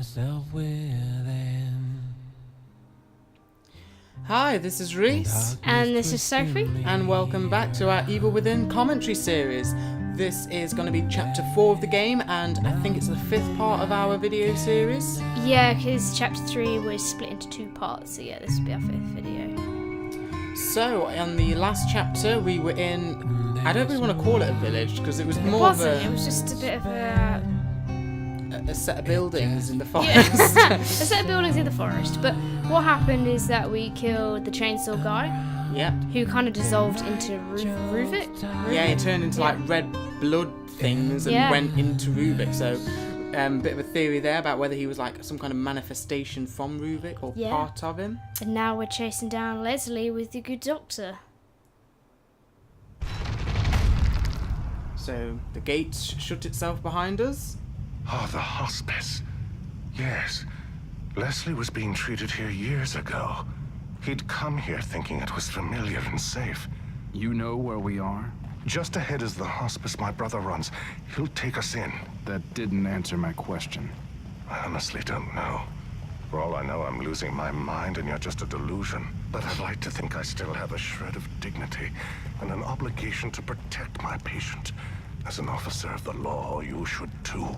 myself within. Hi, this is Reese. And this is Sophie. And welcome back to our Evil Within commentary series. This is going to be chapter 4 of the game, and I think it's the 5th part of our video series. Yeah, because chapter 3 was split into 2 parts, so yeah, this will be our 5th video. So, in the last chapter, we were in... I don't really want to call it a village, because it was It more of wasn't, a... it was just a bit of a set of buildings in the forest. Yeah. A set of buildings in the forest. But what happened is that we killed the chainsaw guy. Yep. Who kind of dissolved into Ruvik. Yeah, he turned into like red blood things and went into Ruvik. So, bit of a theory there about whether he was like some kind of manifestation from Ruvik or part of him. And now we're chasing down Leslie with the good doctor. So the gate shut itself behind us. Oh, the hospice. Yes. Leslie was being treated here years ago. He'd come here thinking it was familiar and safe. You know where we are? Just ahead is the hospice my brother runs. He'll take us in. That didn't answer my question. I honestly don't know. For all I know, I'm losing my mind and you're just a delusion. But I'd like to think I still have a shred of dignity and an obligation to protect my patient. As an officer of the law, you should too.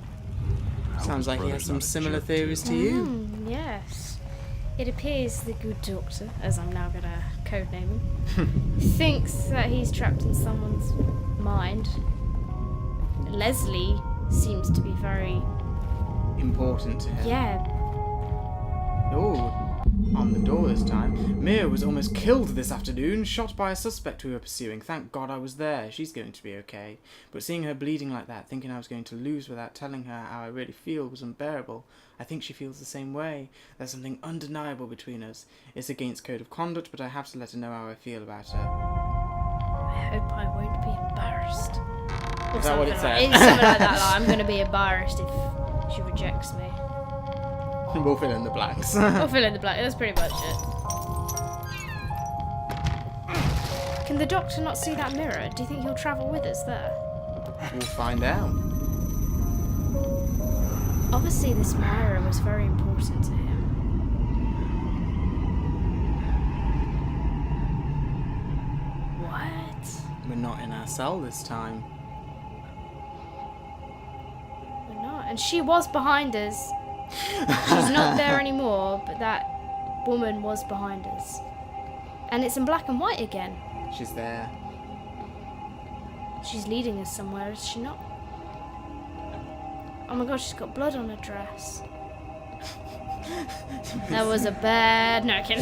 Sounds like he has some similar theories to you. Yes. It appears the good doctor, as I'm now going to codename him, thinks that he's trapped in someone's mind. Leslie seems to be very... important to him. Yeah. Oh, on the door this time. Mia was almost killed this afternoon, shot by a suspect we were pursuing. Thank God I was there. She's going to be okay. But seeing her bleeding like that, thinking I was going to lose without telling her how I really feel was unbearable. I think she feels the same way. There's something undeniable between us. It's against code of conduct, but I have to let her know how I feel about her. I hope I won't be embarrassed. Is that what it said? It's something like that. Like, I'm going to be embarrassed if she rejects me. We'll fill in the blanks. We'll fill in the blanks. That's pretty much it. Can the doctor not see that mirror? Do you think he'll travel with us there? We'll find out. Obviously, this mirror was very important to him. What? We're not in our cell this time. We're not. And she was behind us. She's not there anymore, but that woman was behind us. And it's in black and white again. She's there. She's leading us somewhere, is she not? Oh my god, she's got blood on her dress. That was a bad... No, I can't.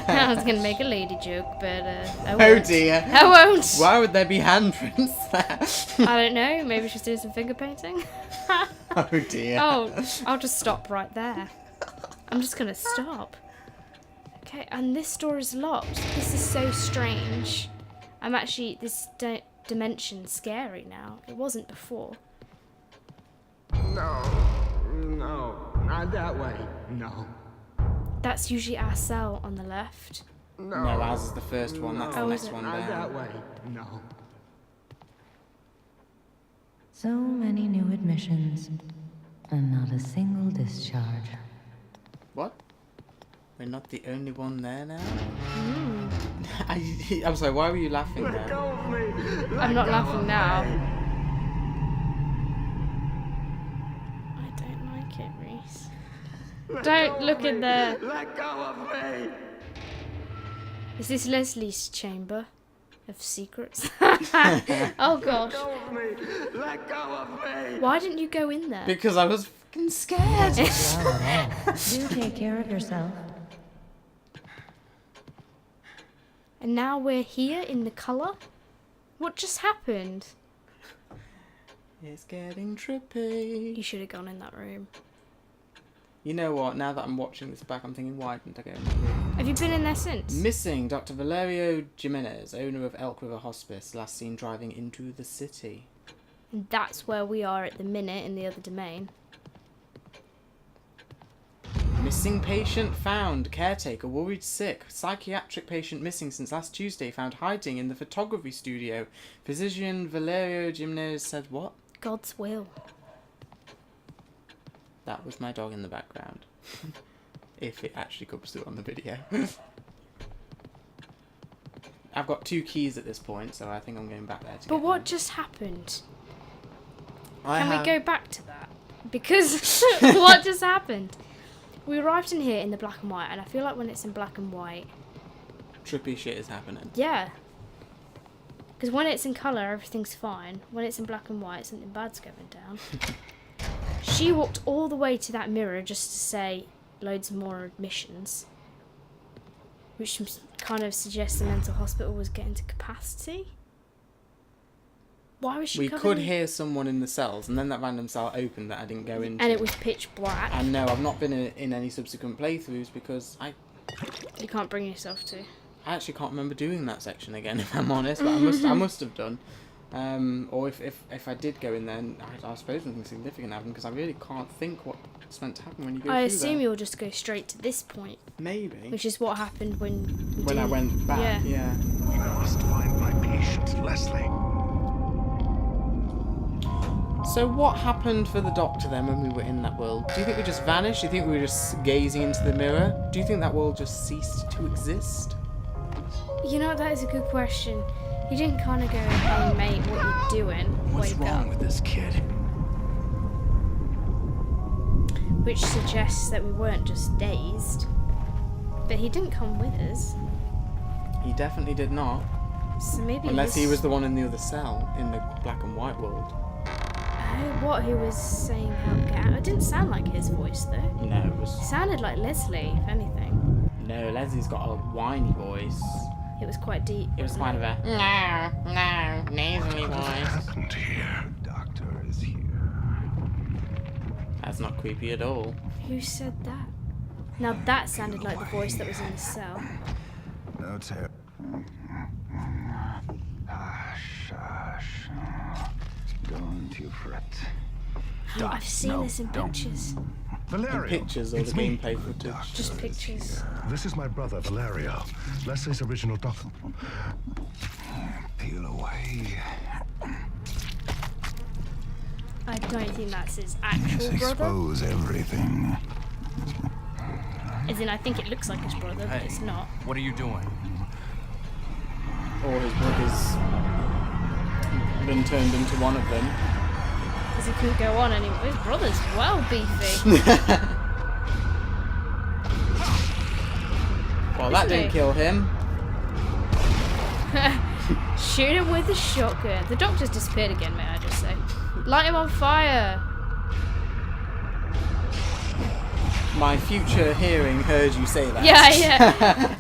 I was going to make a lady joke, but I won't. Oh dear. I won't. Why would there be handprints there? I don't know. Maybe she's doing some finger painting. Oh dear. Oh, I'll just stop right there. I'm just going to stop. Okay, and this door is locked. This is so strange. I'm actually... This dimension's scary now. It wasn't before. No, not that way. No. That's usually our cell on the left. No, ours is the first one. That's the next one Not down. that way. No. So many new admissions, and not a single discharge. What? We're not the only one there now? Mm. I'm sorry, why were you laughing Let there? go of me. I'm not laughing now. Me. I don't like it, Reese. Let Don't go look of in me. there. Let go of me. Is this Leslie's chamber of secrets? Oh gosh. Let go of me. Let go of me. Why didn't you go in there? Because I was fucking scared. Do take care of yourself. And now we're here in the colour? What just happened? It's getting trippy. You should have gone in that room. You know what? Now that I'm watching this back, I'm thinking, why didn't I go in that room? Have you been in there since? Missing Dr. Valerio Jimenez, owner of Elk River Hospice, last seen driving into the city. And that's where we are at the minute in the other domain. Missing patient found. Caretaker worried sick. Psychiatric patient missing since last Tuesday found hiding in the photography studio. Physician Valerio Jimenez said what? God's will. That was my dog in the background. If it actually comes through on the video. I've got 2 keys at this point, so I think I'm going back there to But get what them. just happened? I Can have- we go back to that? Because what just happened? We arrived in here in the black and white, and I feel like when it's in black and white, Trippy shit is happening. yeah. Because when it's in colour, everything's fine. When it's in black and white, something bad's going down. She walked all the way to that mirror just to say loads more admissions, which kind of suggests the mental hospital was getting to capacity. Why was she We covering- could hear someone in the cells, and then that random cell opened that I didn't go into. And it was pitch black. And no, I've not been in any subsequent playthroughs because You can't bring yourself to. I actually can't remember doing that section again, if I'm honest. But I must have done. Or if I did go in there, I suppose something significant happened because I really can't think what's meant to happen when you go I through assume there. you'll just go straight to this point, Maybe. which is what happened when we When I didn't- went back, yeah. I must find my patient, Leslie. So what happened for the doctor then when we were in that world? Do you think we just vanished? Do you think we were just gazing into the mirror? Do you think that world just ceased to exist? You know, that is a good question. He didn't kind of go, hey mate, what you doing? What's Wake wrong up. with this kid? Which suggests that we weren't just dazed. But he didn't come with us. He definitely did not. So maybe Unless he this- was the one in the other cell, in the black and white world. Oh, what? He was saying how to get out? It didn't sound like his voice though. No, it It was... sounded like Leslie, if anything. No, Leslie's got a whiny voice. It was quite deep. It was wasn't kind of a... No, nasally What voice. happened here? Doctor is here. That's not creepy at all. Who said that? Now that sounded like the voice that was in the cell. No tip. Hush, hush. Don't you fret. Oh, I've seen this in pictures. Valerio, In pictures or it's the me. gameplay footage. Just pictures. This is my brother, Valerio. Leslie's original doctor. Peel away. I don't think that's his actual brother. Expose everything. As in, I think it looks like his brother, but it's not. What are you doing? Or his brother's been turned into one of them. Because he couldn't go on anymore. His brother's well beefy. Well, that Isn't didn't he? kill him. Shoot him with a shotgun. The doctor's disappeared again, may I just say. Light him on fire. My future hearing heard you say that. Yeah, yeah.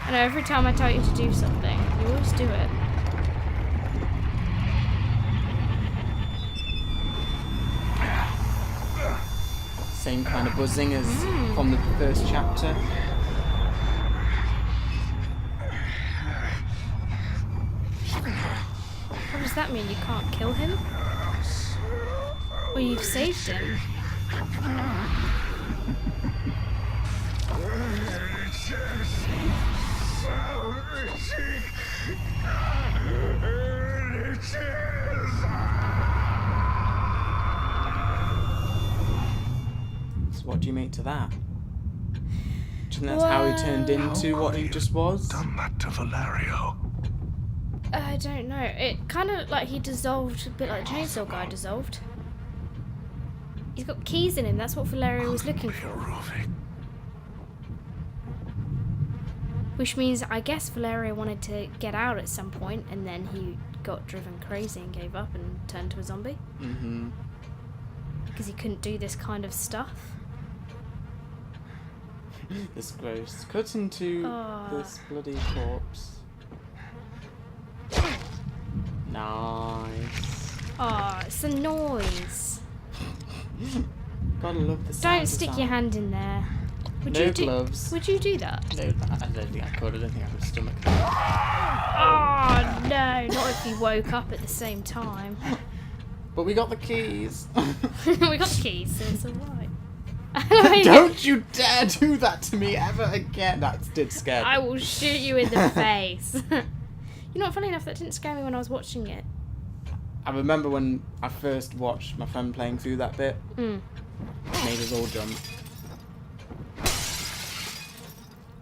I know, every time I tell you to do something, you always do it. Same kind of buzzing as from the first chapter. What does that mean? You can't kill him? Well, you've saved him. So what do you make to that? Do you think that's how he turned into what he just was? Done that to Valerio. I don't know. It kind of like he dissolved, a bit like the Chainsaw Guy dissolved. He's got keys in him. That's what Valerio was looking for. Ruby. Which means, I guess Valerio wanted to get out at some point, and then he got driven crazy and gave up and turned to a zombie. Mm-hmm. Because he couldn't do this kind of stuff. This gross. Cut into this bloody corpse. Nice. Oh, it's the noise. Gotta love the sound. Don't stick your hand in there. Would No you do? gloves. Would you do that? No, I don't think I could. I don't think I could stomach that. Oh no! Not if you woke up at the same time. But we got the keys. We got the keys, so it's alright. Don't you dare do that to me ever again. That did scare me. I will shoot you in the face. You know what? Funny enough, that didn't scare me when I was watching it. I remember when I first watched my friend playing through that bit. made us all jump.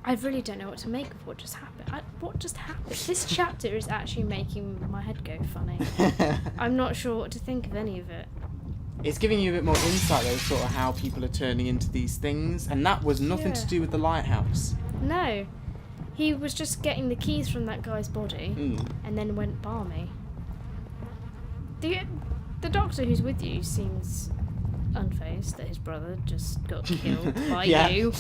I really don't know what to make of what just happened. What just happened? This chapter is actually making my head go funny. I'm not sure what to think of any of it. It's giving you a bit more insight though, sort of how people are turning into these things, and that was nothing to do with the lighthouse. No. He was just getting the keys from that guy's body and then went balmy. The doctor who's with you seems unfazed that his brother just got killed by you.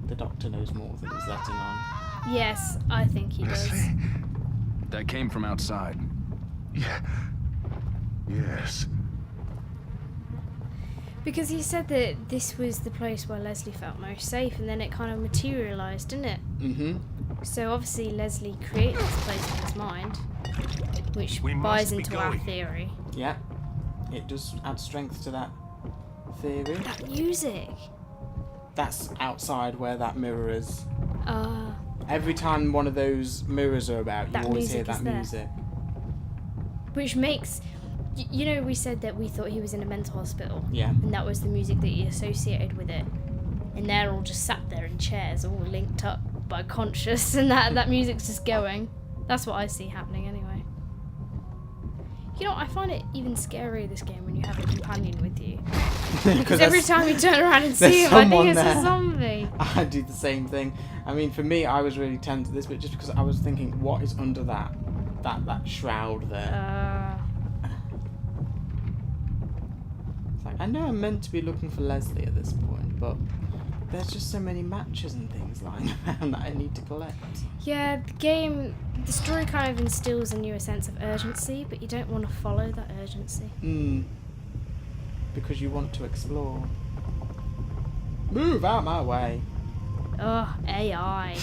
The doctor knows more than he's letting on. Yes, I think he does. Leslie? That came from outside. Yeah. Yes. Because he said that this was the place where Leslie felt most safe, and then it kind of materialised, didn't it? Mm-hmm. So obviously Leslie created this place in his mind, which buys into our theory. Yeah. It does add strength to that theory. That music! That's outside where that mirror is. Ah. Every time one of those mirrors are about, you That always hear music that is there. music. Which makes... You know, we said that we thought he was in a mental hospital. Yeah. And that was the music that he associated with it. And they're all just sat there in chairs, all linked up by conscious, and that music's just going. That's what I see happening anyway. You know, I find it even scarier, this game, when you have a companion with you. Because every time you turn around and see him, I think it's a zombie. I do the same thing. I mean, for me, I was really tense at this bit just because I was thinking, what is under that shroud there? It's like, I know I'm meant to be looking for Leslie at this point, but there's just so many matches and things lying around that I need to collect. Yeah, the story kind of instills in you a sense of urgency, but you don't want to follow that urgency. Because you want to explore. Move out my way. Oh, AI.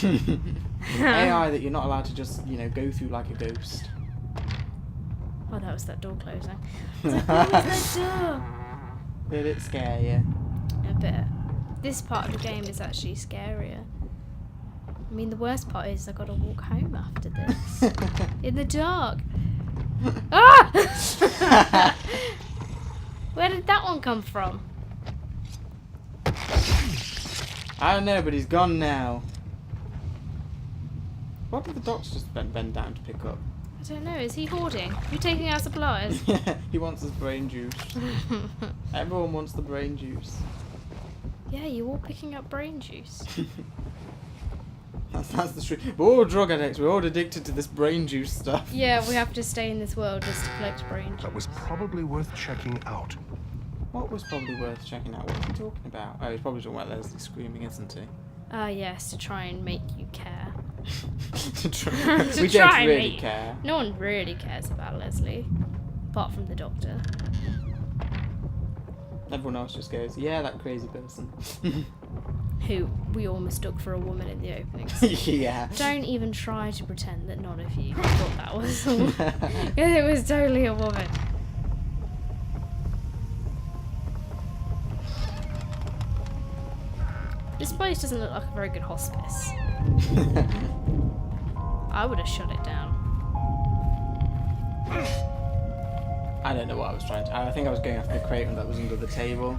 AI that you're not allowed to just, go through like a ghost. Oh, that was that door closing. I was like, what was that door? Did it scare you? A bit. This part of the game is actually scarier. I mean, the worst part is I got to walk home after this. In the dark. Ah! Where did that one come from? I don't know, but he's gone now. What did the doctor just bend down to pick up? I don't know. Is he hoarding? You taking our supplies? He wants his brain juice. Everyone wants the brain juice. Yeah, you all picking up brain juice. That's the truth. We're all drug addicts. We're all addicted to this brain juice stuff. Yeah, we have to stay in this world just to collect brain juice. That was probably worth checking out. What was probably worth checking out? What are you talking about? Oh, he's probably talking about Leslie screaming, isn't he? Yes, to try and make you care. We To don't try and really make- care. No one really cares about Leslie, apart from the doctor. Everyone else just goes, yeah, that crazy person. Who we all mistook for a woman in the opening scene. Yeah. Don't even try to pretend that none of you thought that was a woman. It was totally a woman. This place doesn't look like a very good hospice. I would have shut it down. I don't know what I was trying to... I think I was going after the crate that was under the table.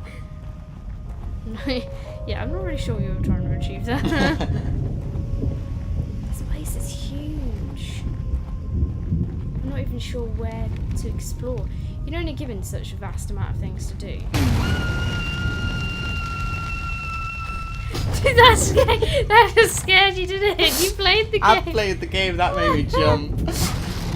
Yeah, I'm not really sure you were trying to achieve that. This place is huge. I'm not even sure where to explore. You're only given such a vast amount of things to do. That just scared you, didn't it? You played the game. I played the game, that made me jump.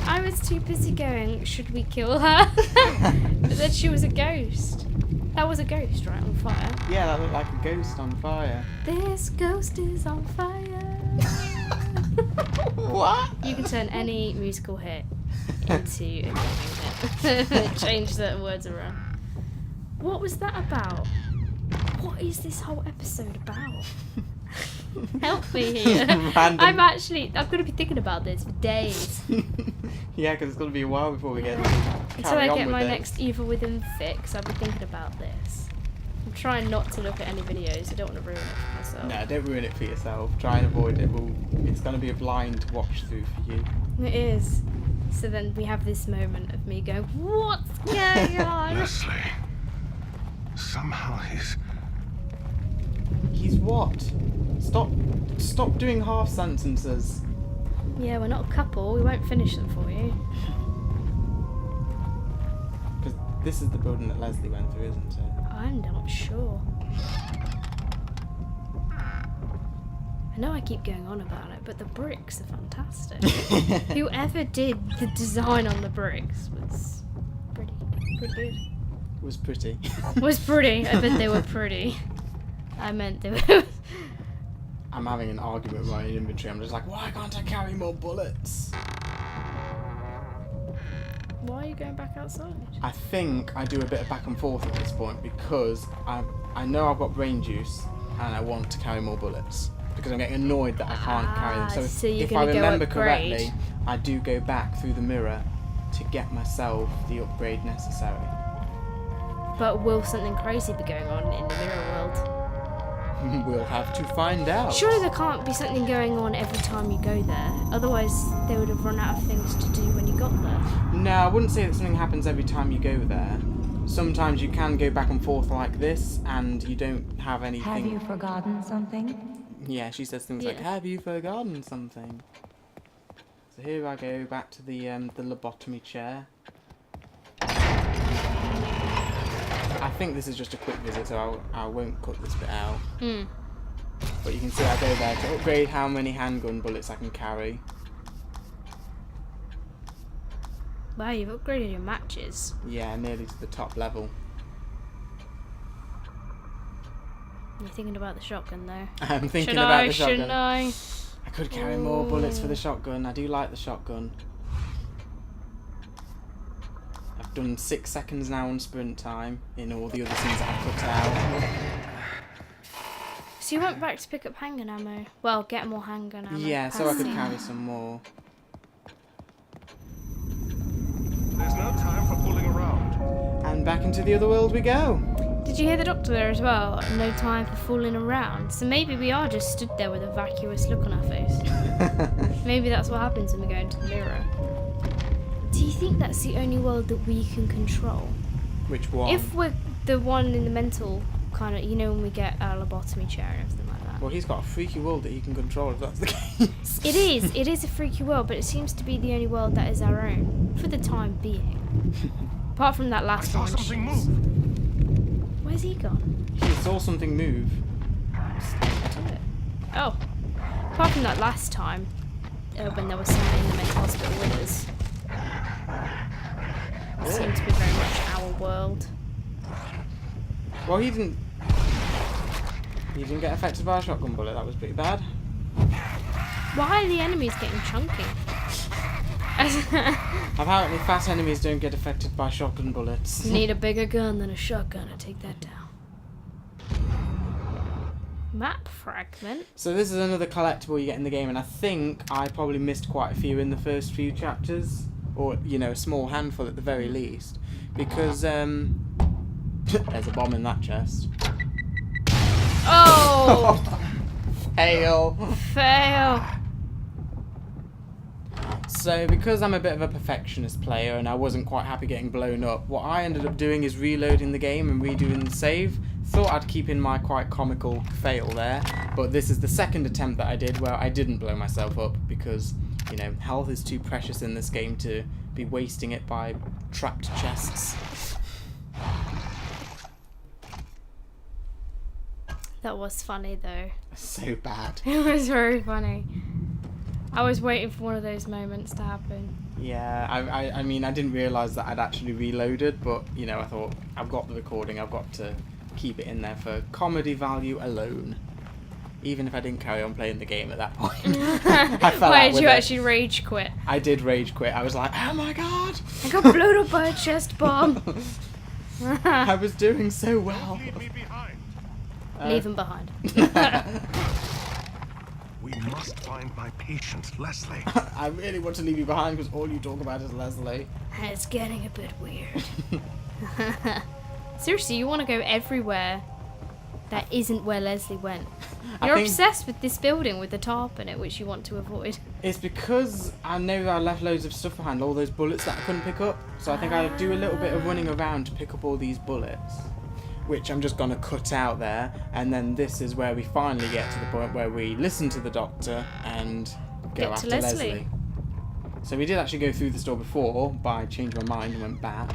I was too busy going, should we kill her? But then she was a ghost. That was a ghost, right, on fire? Yeah, that looked like a ghost on fire. This ghost is on fire. What? You can turn any musical hit into a gaming hit. Change the words around. What was that about? What is this whole episode about? Help me here. Random. I'm going to be thinking about this for days. Yeah, because it's going to be a while before we get Until I get my it. next Evil Within fix, I'll be thinking about this. I'm trying not to look at any videos. I don't want to ruin it for myself. No, don't ruin it for yourself. Try and avoid it. It's going to be a blind watch through for you. It is. So then we have this moment of me going, what's going on? Leslie. Somehow he's... He's what? Stop doing half sentences. Yeah, we're not a couple. We won't finish them for you. Because this is the building that Leslie went through, isn't it? I'm not sure. I know I keep going on about it, but the bricks are fantastic. Whoever did the design on the bricks was pretty good. Was pretty. Was pretty. I bet they were pretty. I meant they were. I'm having an argument with my inventory. I'm just like, why can't I carry more bullets? Why are you going back outside? I think I do a bit of back and forth at this point because I know I've got brain juice and I want to carry more bullets because I'm getting annoyed that I can't carry them. So you're if I gonna go remember upgrade. correctly, I do go back through the mirror to get myself the upgrade necessary. But will something crazy be going on in the mirror world? We'll have to find out. Surely there can't be something going on every time you go there. Otherwise, they would have run out of things to do when you got there. No, I wouldn't say that something happens every time you go there. Sometimes you can go back and forth like this and you don't have anything. Have you forgotten something? Yeah, she says things like, have you forgotten something? So here I go back to the lobotomy chair. I think this is just a quick visit, so I won't cut this bit out. But you can see I go there to upgrade how many handgun bullets I can carry. Wow, you've upgraded your matches. Yeah, nearly to the top level. You're thinking about the shotgun though. I'm thinking Should about I? the shotgun. Shouldn't I? I could carry more bullets for the shotgun. I do like the shotgun. I've done 6 seconds now on sprint time in all the other scenes that I've cut out. So you went back to pick up handgun ammo? Well, get more handgun ammo. Yeah, so I could Passing. carry some more. There's no time for fooling around. And back into the other world we go. Did you hear the doctor there as well? No time for fooling around. So maybe we are just stood there with a vacuous look on our face. Maybe that's what happens when we go into the mirror. Do you think that's the only world that we can control? Which one? If we're the one in the mental kind of, you know, when we get our lobotomy chair and everything like that. Well, he's got a freaky world that he can control if that's the case. It is a freaky world, but it seems to be the only world that is our own, for the time being. Apart from that I last saw one. something move. Where's he gone? He saw something move. Oh. Apart from that last time, when there was someone in the mental hospital with us. It seemed to be very much our world. Well, he didn't get affected by a shotgun bullet. That was pretty bad. Why are the enemies getting chunky? Apparently, fat enemies don't get affected by shotgun bullets. Need a bigger gun than a shotgun to take that down. Map fragment. So this is another collectible you get in the game, and I think I probably missed quite a few in the first few chapters, or you know, a small handful at the very least, because there's a bomb in that chest. Oh! Fail. Fail. So because I'm a bit of a perfectionist player and I wasn't quite happy getting blown up, what I ended up doing is reloading the game and redoing the save. Thought I'd keep in my quite comical fail there, but this is the second attempt that I did where I didn't blow myself up because, you know, health is too precious in this game to be wasting it by trapped chests. That was funny though. So bad. It was very funny. I was waiting for one of those moments to happen. Yeah, I mean, I didn't realise that I'd actually reloaded, but, you know, I thought, I've got the recording, I've got to keep it in there for comedy value alone. Even if I didn't carry on playing the game at that point. I fell Why out did with you it. actually rage quit? I did rage quit. I was like, oh my god! I got blown up by a chest bomb. I was doing so well. Leave me behind. Leave him behind. We must find my patient, Leslie. I really want to leave you behind because all you talk about is Leslie. It's getting a bit weird. Seriously, you want to go everywhere That isn't where Leslie went. I You're think obsessed with this building with the tarp in it, which you want to avoid. it's because I know I left loads of stuff behind, all those bullets that I couldn't pick up. So I think I do a little bit of running around to pick up all these bullets, which I'm just going to cut out there. And then this is where we finally get to the point where we listen to the doctor and go Get to after Leslie. So we did actually go through this door before, but I changed my mind and went back.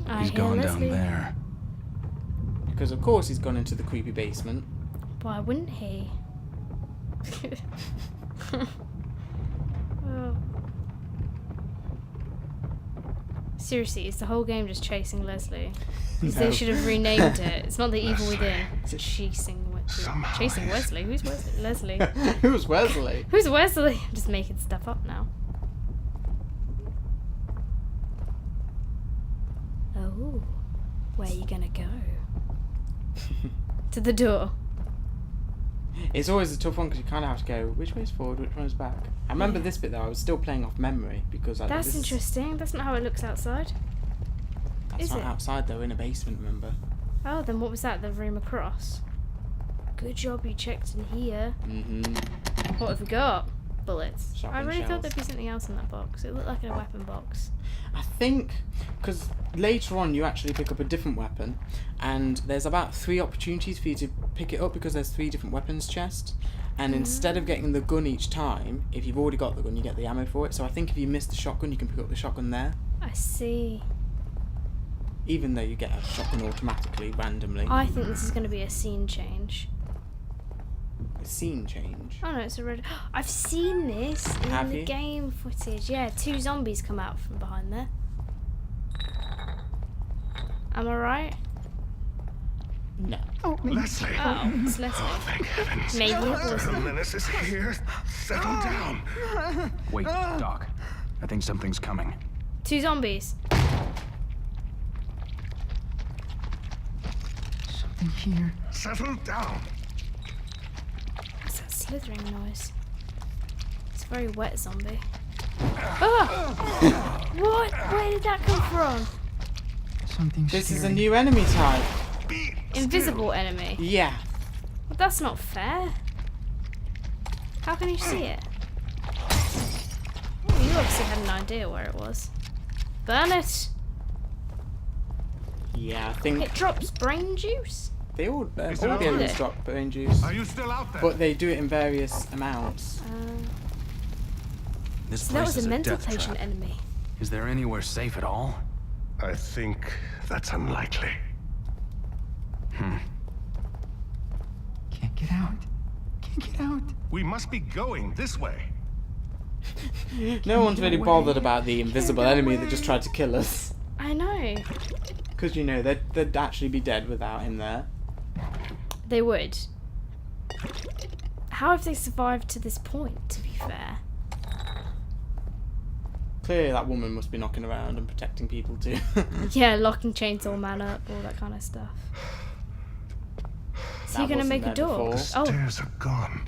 I He's hear gone Leslie. down there. Because of course he's gone into the creepy basement. Why wouldn't he? Oh. Seriously, is the whole game just chasing Leslie? Because No. they should have renamed it. It's not the evil Leslie. within. It's Somehow chasing he's- Wesley. Who's Wesley? Leslie. Who's Wesley? Who's Wesley? I'm just making stuff up now. Oh, where are you gonna go? To the door. It's always a tough one because you kind of have to go, which way's forward, which one's back? I remember this bit though, I was still playing off memory because That's this, interesting. That's not how it looks outside. That's Is not it? outside though, in a basement, remember? Oh, then what was that? The room across? Good job you checked in here. Mm-hmm. What have we got? Bullets. Shotgun I really thought shells. there'd be something else in that box. It looked like a weapon box. I think, because later on you actually pick up a different weapon, and there's about 3 opportunities for you to pick it up because there's 3 different weapons chests. And instead of getting the gun each time, if you've already got the gun, you get the ammo for it. So I think if you miss the shotgun, you can pick up the shotgun there. I see. Even though you get a shotgun automatically, randomly. I think this is going to be a scene change. A scene change. Oh no, it's already. I've seen this in Have the you? game footage. Yeah, 2 zombies come out from behind there. Am I right? No. Leslie. Oh, it's Leslie. Thank heavens. Maybe it The wasn't. menace is here. Settle down. Wait, Doc. I think something's coming. 2 zombies. Something here. Settle down. What's that slithering noise? It's a very wet zombie. Oh! What? Where did that come from? Something This is a scary. new enemy type. Be Invisible enemy. Yeah. Well, that's not fair. How can you see it? Oh, you obviously had an idea where it was. Burn it! Yeah, I think It drops brain juice. they all the it out enemies there? drop brain juice. Are you still out there? But they do it in various amounts. This So that place was is a mental death patient trap. enemy. Is there anywhere safe at all? I think that's unlikely. Can't get out. Can't get out. We must be going this way. No one's really away. bothered about the invisible enemy that just tried to kill us. I know. Because, you know, they'd actually be dead without him there. They would. How have they survived to this point, to be fair? Clearly that woman must be knocking around and protecting people too. Yeah, locking Chainsaw Man up, all that kind of stuff. So you're That gonna wasn't make a there door? before. Oh, Stairs are gone.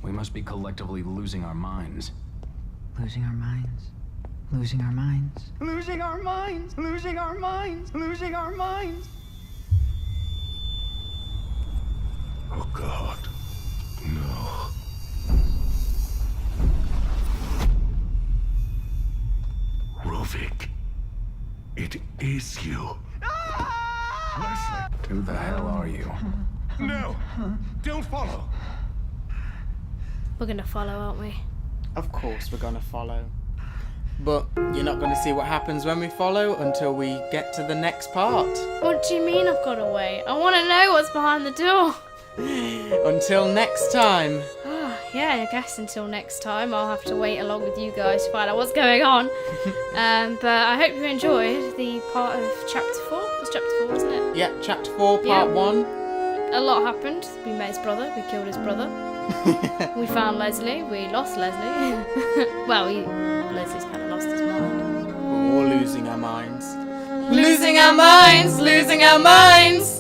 We must be collectively losing our minds. Losing our minds. Losing our minds. Losing our minds. Losing our minds. Losing our minds. Oh God. No. Rovik. It is you. Leslie. Who the hell are you? No. Don't follow. we're gonna follow, aren't we? Of course we're gonna follow. But you're not gonna see what happens when we follow until we get to the next part. What do you mean I've got to wait? I want to know what's behind the door. Until next time. Yeah, I guess until next time I'll have to wait along with you guys to find out what's going on. But I hope you enjoyed the part of chapter 4. It was chapter 4, wasn't it? Yeah, chapter 4, Yeah. part 1. A lot happened. We met his brother. We killed his brother. We found Leslie. We lost Leslie. Well, Leslie's kind of lost his mind. We're all losing our minds. Losing our minds! Losing our minds!